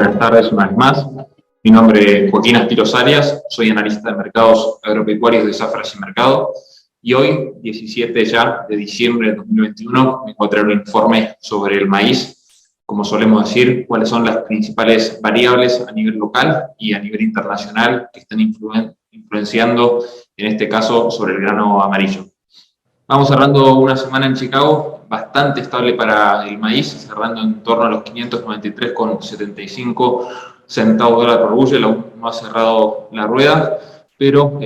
Buenas tardes una vez más. Mi nombre es Joaquín Aspiros Arias, soy analista de mercados agropecuarios de Zafras y Mercado, y hoy, 17 ya de diciembre de 2021, me encontré un informe sobre el maíz, como solemos decir, cuáles son las principales variables a nivel local y a nivel internacional que están influenciando, en este caso, sobre el grano amarillo. Vamos cerrando una semana en Chicago bastante estable para el maíz, cerrando en torno a los 593,75 centavos dólar por bushel. Aún no ha cerrado la rueda, pero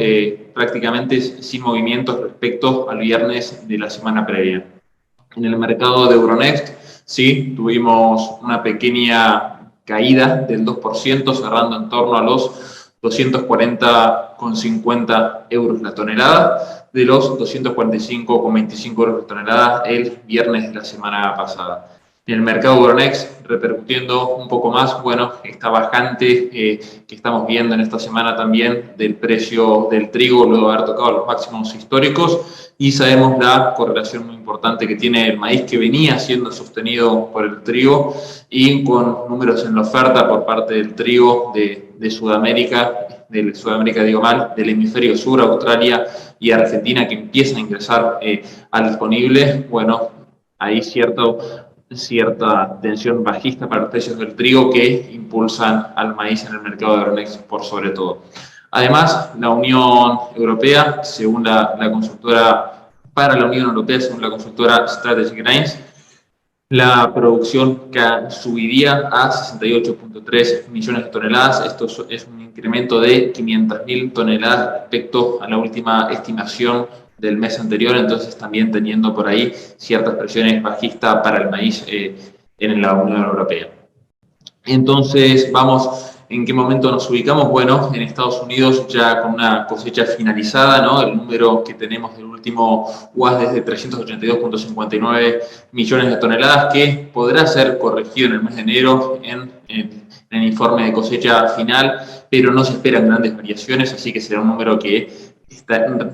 prácticamente sin movimientos respecto al viernes de la semana previa. En el mercado de Euronext, sí, tuvimos una pequeña caída del 2%, cerrando en torno a los 240,50 euros la tonelada, de los 245,25 euros la tonelada el viernes de la semana pasada. En el mercado Euronext, repercutiendo un poco más, bueno, esta bajante que estamos viendo en esta semana también del precio del trigo, luego de haber tocado los máximos históricos, y sabemos la correlación muy importante que tiene el maíz, que venía siendo sostenido por el trigo, y con números en la oferta por parte del trigo de Sudamérica, del hemisferio sur, Australia y Argentina, que empiezan a ingresar al disponible. Bueno, hay cierta tensión bajista para los precios del trigo que impulsan al maíz en el mercado de Euronext por sobre todo. Además, la Unión Europea, según la consultora, para la Unión Europea, según la consultora Strategic Grains, la producción subiría a 68,3 millones de toneladas. Esto es un incremento de 500.000 toneladas respecto a la última estimación del mes anterior, entonces también teniendo por ahí ciertas presiones bajistas para el maíz en la Unión Europea. Entonces, vamos, ¿en qué momento nos ubicamos? Bueno, en Estados Unidos ya con una cosecha finalizada, ¿no? El número que tenemos del último UAS es de 382,59 millones de toneladas, que podrá ser corregido en el mes de enero en el informe de cosecha final, pero no se esperan grandes variaciones, así que será un número que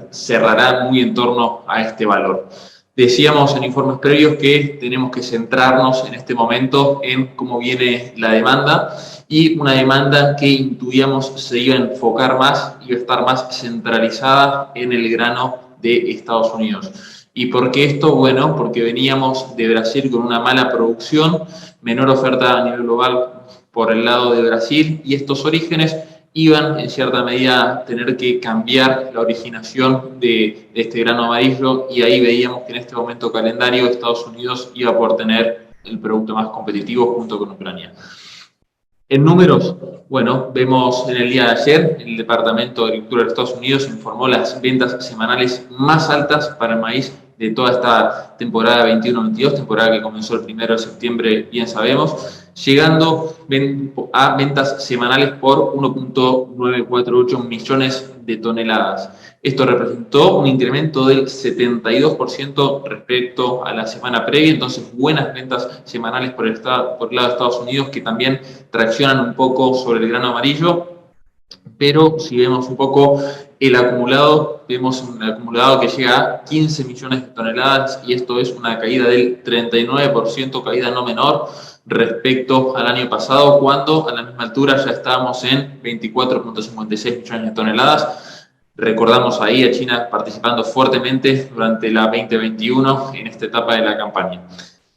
cerrará muy en torno a este valor. Decíamos en informes previos que tenemos que centrarnos en este momento en cómo viene la demanda, y una demanda que intuíamos se iba a enfocar más, iba a estar más centralizada en el grano de Estados Unidos. ¿Y por qué esto? Bueno, porque veníamos de Brasil con una mala producción, menor oferta a nivel global por el lado de Brasil, y estos orígenes iban en cierta medida a tener que cambiar la originación de este grano amarillo, y ahí veíamos que en este momento calendario Estados Unidos iba a poder tener el producto más competitivo junto con Ucrania. En números, bueno, vemos en el día de ayer, el Departamento de Agricultura de Estados Unidos informó las ventas semanales más altas para el maíz de toda esta temporada 21-22, temporada que comenzó el 1 de septiembre, bien sabemos, llegando a ventas semanales por 1,948 millones de toneladas. Esto representó un incremento del 72% respecto a la semana previa, entonces buenas ventas semanales por el lado de Estados Unidos, que también traccionan un poco sobre el grano amarillo. Pero si vemos un poco el acumulado, vemos un acumulado que llega a 15 millones de toneladas, y esto es una caída del 39%, caída no menor respecto al año pasado, cuando a la misma altura ya estábamos en 24,56 millones de toneladas. Recordamos ahí a China participando fuertemente durante la 2021 en esta etapa de la campaña.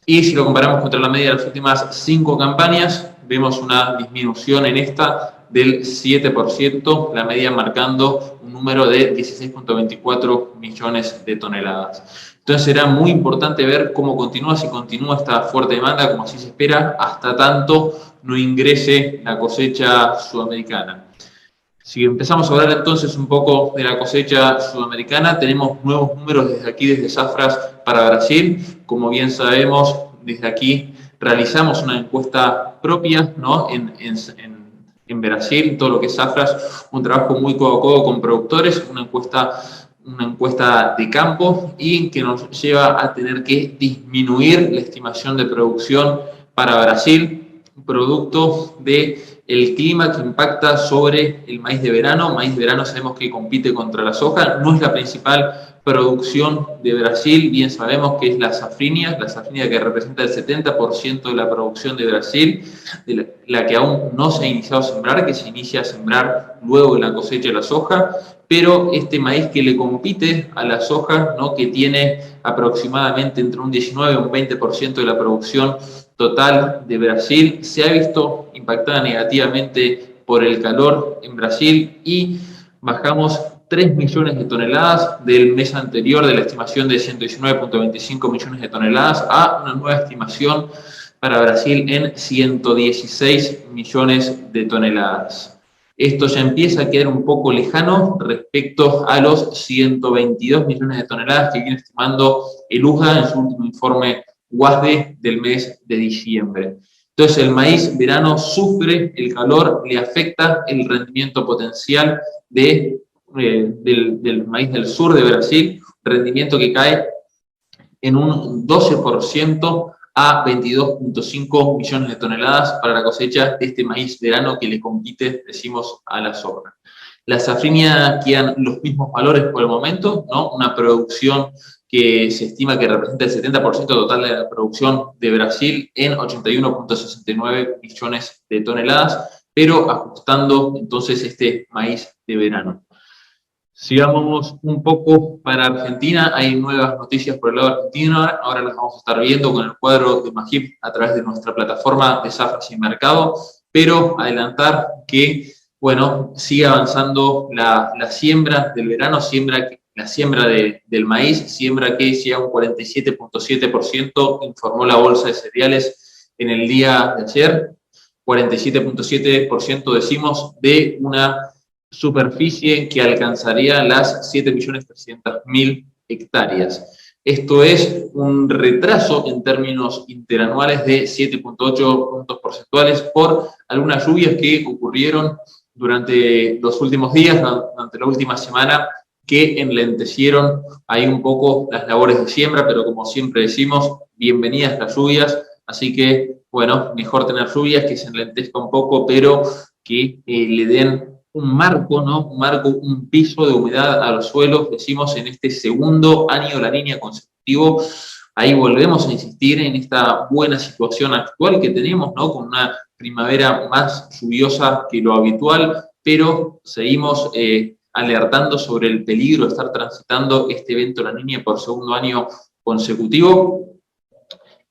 Y si lo comparamos contra la media de las últimas 5 campañas, vemos una disminución en esta del 7%, la media marcando un número de 16,24 millones de toneladas. Entonces será muy importante ver cómo continúa, si continúa esta fuerte demanda, como así se espera, hasta tanto no ingrese la cosecha sudamericana. Si empezamos a hablar entonces un poco de la cosecha sudamericana, tenemos nuevos números desde aquí, desde Zafras para Brasil. Como bien sabemos, desde aquí realizamos una encuesta propia, ¿no? en Brasil, todo lo que es Zafras, un trabajo muy codo a codo con productores, una encuesta de campo, y que nos lleva a tener que disminuir la estimación de producción para Brasil. producto de el clima que impacta sobre el maíz de verano. Maíz de verano sabemos que compite contra la soja, no es la principal producción de Brasil, bien sabemos que es la safrinha que representa el 70% de la producción de Brasil, de la que aún no se ha iniciado a sembrar, que se inicia a sembrar luego de la cosecha de la soja, pero este maíz que le compite a la soja, ¿no?, que tiene aproximadamente entre un 19 y un 20% de la producción total de Brasil, se ha visto impactada negativamente por el calor en Brasil y bajamos 3 millones de toneladas del mes anterior, de la estimación de 119,25 millones de toneladas, a una nueva estimación para Brasil en 116 millones de toneladas. Esto ya empieza a quedar un poco lejano respecto a los 122 millones de toneladas que viene estimando el USDA en su último informe WASDE del mes de diciembre. Entonces el maíz verano sufre el calor, le afecta el rendimiento potencial del maíz del sur de Brasil, rendimiento que cae en un 12% a 22,5 millones de toneladas para la cosecha de este maíz verano que le compite, decimos, a la soja. La safrinha quedan los mismos valores por el momento, ¿no? Una producción que se estima que representa el 70% total de la producción de Brasil en 81,69 millones de toneladas, pero ajustando entonces este maíz de verano. Sigamos un poco para Argentina, hay nuevas noticias por el lado argentino, ahora las vamos a estar viendo con el cuadro de Magip a través de nuestra plataforma de Zafras y Mercado, pero adelantar que, bueno, sigue avanzando la siembra del verano, la siembra del maíz, siembra que llega a un 47,7%, informó la Bolsa de Cereales en el día de ayer, 47,7% decimos de una superficie que alcanzaría las 7.300.000 hectáreas. Esto es un retraso en términos interanuales de 7,8 puntos porcentuales por algunas lluvias que ocurrieron durante los últimos días, durante la última semana, que enlentecieron ahí un poco las labores de siembra, pero como siempre decimos, bienvenidas las lluvias, así que, bueno, mejor tener lluvias que se enlentezca un poco, pero que le den un marco, ¿no? Un marco, un piso de humedad a los suelos, decimos, en este segundo año de la línea consecutivo. Ahí volvemos a insistir en esta buena situación actual que tenemos, ¿no? Con una primavera más lluviosa que lo habitual, pero seguimos alertando sobre el peligro de estar transitando este evento de la niña por segundo año consecutivo.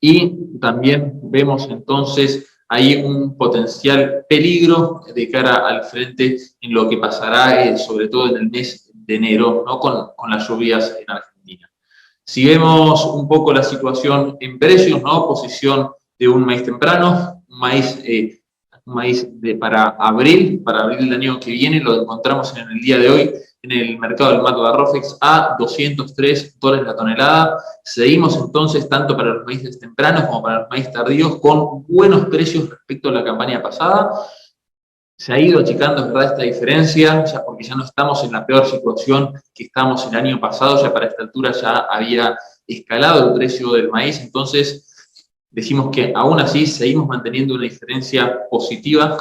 Y también vemos entonces hay un potencial peligro de cara al frente en lo que pasará, sobre todo en el mes de enero, ¿no? con las lluvias en Argentina. Si vemos un poco la situación en precios, ¿no? Posición de un maíz temprano, un maíz para abril del año que viene, lo encontramos en el día de hoy en el mercado del Mato de Rofex a $203 la tonelada. Seguimos entonces tanto para los maíces tempranos como para los maíz tardíos con buenos precios respecto a la campaña pasada. Se ha ido achicando, es verdad, esta diferencia, ya porque ya no estamos en la peor situación que estábamos el año pasado, ya para esta altura ya había escalado el precio del maíz, entonces decimos que aún así seguimos manteniendo una diferencia positiva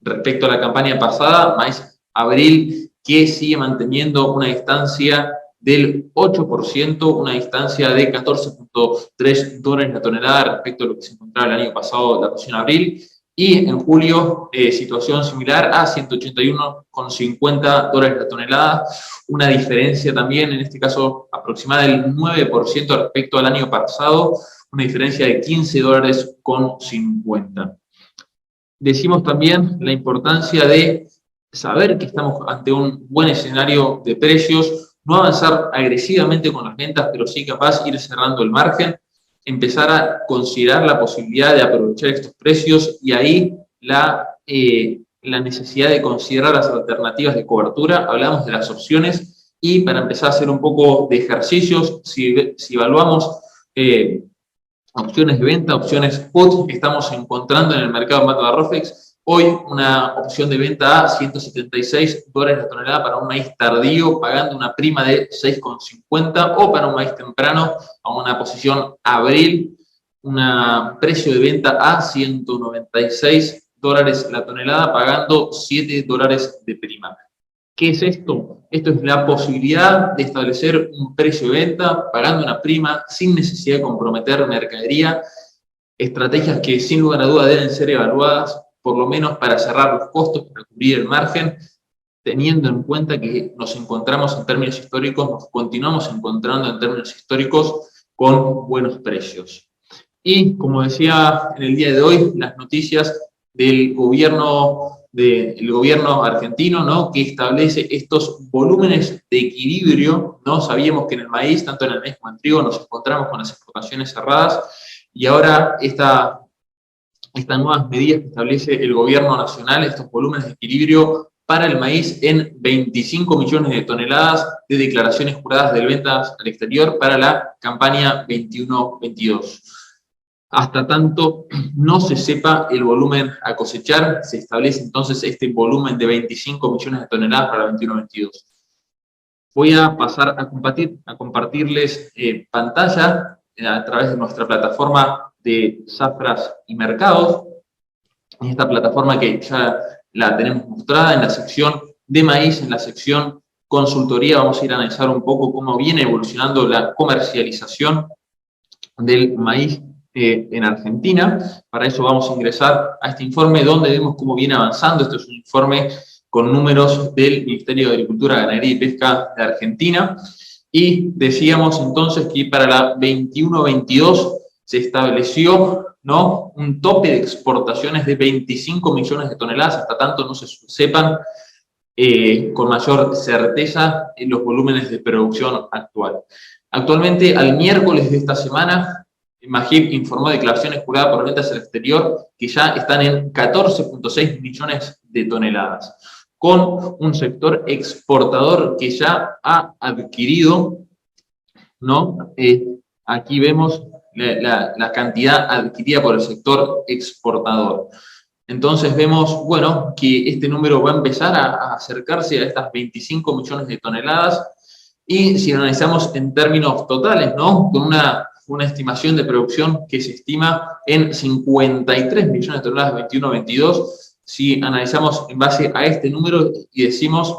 respecto a la campaña pasada, maíz abril que sigue manteniendo una distancia del 8%, una distancia de $14,3 la tonelada respecto a lo que se encontraba el año pasado, la posición abril, y en julio situación similar a $181,50 la tonelada, una diferencia también, en este caso aproximada del 9% respecto al año pasado, una diferencia de $15,50. Decimos también la importancia de saber que estamos ante un buen escenario de precios, no avanzar agresivamente con las ventas, pero sí capaz ir cerrando el margen, empezar a considerar la posibilidad de aprovechar estos precios y ahí la necesidad de considerar las alternativas de cobertura. Hablamos de las opciones y para empezar a hacer un poco de ejercicios, si evaluamos opciones de venta, opciones put que estamos encontrando en el mercado Mato de Rofex. Hoy una opción de venta a $176 la tonelada para un maíz tardío, pagando una prima de 6,50, o para un maíz temprano a una posición abril un precio de venta a $196 la tonelada, pagando $7 de prima. ¿Qué es esto? Esto es la posibilidad de establecer un precio de venta pagando una prima sin necesidad de comprometer mercadería. Estrategias que sin lugar a duda deben ser evaluadas, por lo menos para cerrar los costos, para cubrir el margen, teniendo en cuenta que nos encontramos en términos históricos, nos continuamos encontrando en términos históricos con buenos precios. Y como decía en el día de hoy, las noticias del gobierno argentino, ¿no?, que establece estos volúmenes de equilibrio, ¿no? Sabíamos que en el maíz, tanto en el maíz como en el trigo, nos encontramos con las exportaciones cerradas, y ahora estas nuevas medidas que establece el gobierno nacional, estos volúmenes de equilibrio para el maíz en 25 millones de toneladas de declaraciones juradas de ventas al exterior para la campaña 21-22. Hasta tanto no se sepa el volumen a cosechar, se establece entonces este volumen de 25 millones de toneladas para la 21-22. Voy a pasar a compartirles pantalla a través de nuestra plataforma de Zafras y Mercados. En esta plataforma que ya la tenemos mostrada en la sección de maíz, en la sección consultoría, vamos a ir a analizar un poco cómo viene evolucionando la comercialización del maíz en Argentina. Para eso vamos a ingresar a este informe donde vemos cómo viene avanzando. Este es un informe con números del Ministerio de Agricultura, Ganadería y Pesca de Argentina. Y decíamos entonces que para la 21-22 se estableció, ¿no?, un tope de exportaciones de 25 millones de toneladas, hasta tanto no se sepan con mayor certeza los volúmenes de producción actual. Actualmente, al miércoles de esta semana, Magib informó declaraciones juradas por ventas al exterior que ya están en 14.6 millones de toneladas, con un sector exportador que ya ha adquirido, ¿no? Aquí vemos la cantidad adquirida por el sector exportador. Entonces vemos, bueno, que este número va a empezar a acercarse a estas 25 millones de toneladas, y si lo analizamos en términos totales, ¿no?, con una estimación de producción que se estima en 53 millones de toneladas 21-22, si analizamos en base a este número y decimos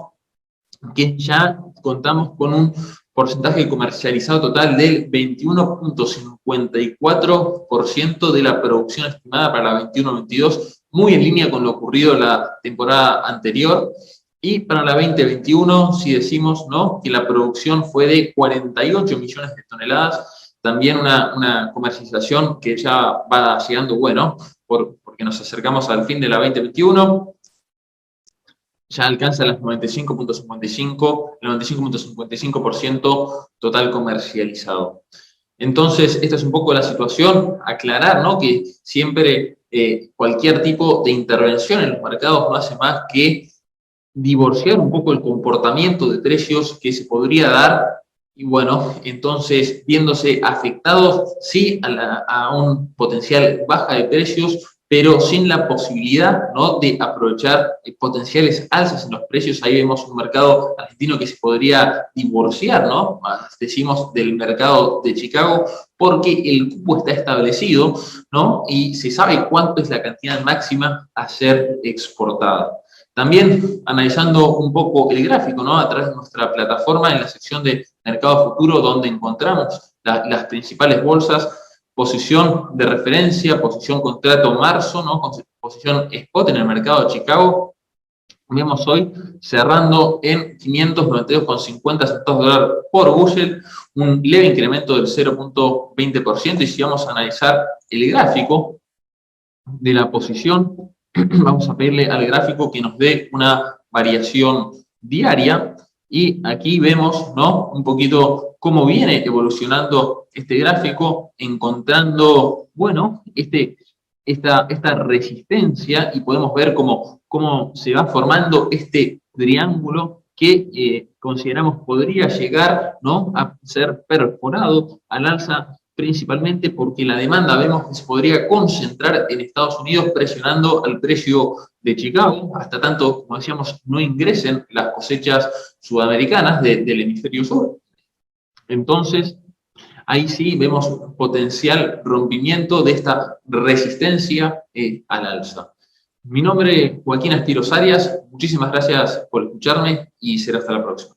que ya contamos con un porcentaje comercializado total del 21.54% de la producción estimada para la 21-22, muy en línea con lo ocurrido la temporada anterior. Y para la 2021, si decimos, ¿no?, que la producción fue de 48 millones de toneladas, también una comercialización que ya va llegando, bueno, porque nos acercamos al fin de la 2021, ya alcanza las 95.55% total comercializado. Entonces, esta es un poco la situación. Aclarar, ¿no?, que siempre cualquier tipo de intervención en los mercados no hace más que divorciar un poco el comportamiento de precios que se podría dar, y bueno, entonces viéndose afectados, sí, a un potencial baja de precios, pero sin la posibilidad, ¿no?, de aprovechar potenciales alzas en los precios. Ahí vemos un mercado argentino que se podría divorciar, ¿no?, decimos, del mercado de Chicago, porque el cupo está establecido, ¿no?, y se sabe cuánto es la cantidad máxima a ser exportada. También analizando un poco el gráfico, ¿no?, a través de nuestra plataforma en la sección de Mercado Futuro, donde encontramos las principales bolsas, posición de referencia, posición contrato marzo, ¿no?, posición spot en el mercado de Chicago. Vemos hoy cerrando en 592,50 centavos de dólar por bushel, un leve incremento del 0.20%. Y si vamos a analizar el gráfico de la posición, vamos a pedirle al gráfico que nos dé una variación diaria, y aquí vemos, ¿no?, un poquito cómo viene evolucionando este gráfico, encontrando, bueno, esta resistencia, y podemos ver cómo se va formando este triángulo que consideramos podría llegar, ¿no?, a ser perforado al alza, principalmente porque la demanda vemos que se podría concentrar en Estados Unidos, presionando al precio de Chicago, hasta tanto, como decíamos, no ingresen las cosechas sudamericanas del hemisferio sur. Entonces, Ahí sí vemos un potencial rompimiento de esta resistencia al alza. Mi nombre es Joaquín Astilos Arias, muchísimas gracias por escucharme y será hasta la próxima.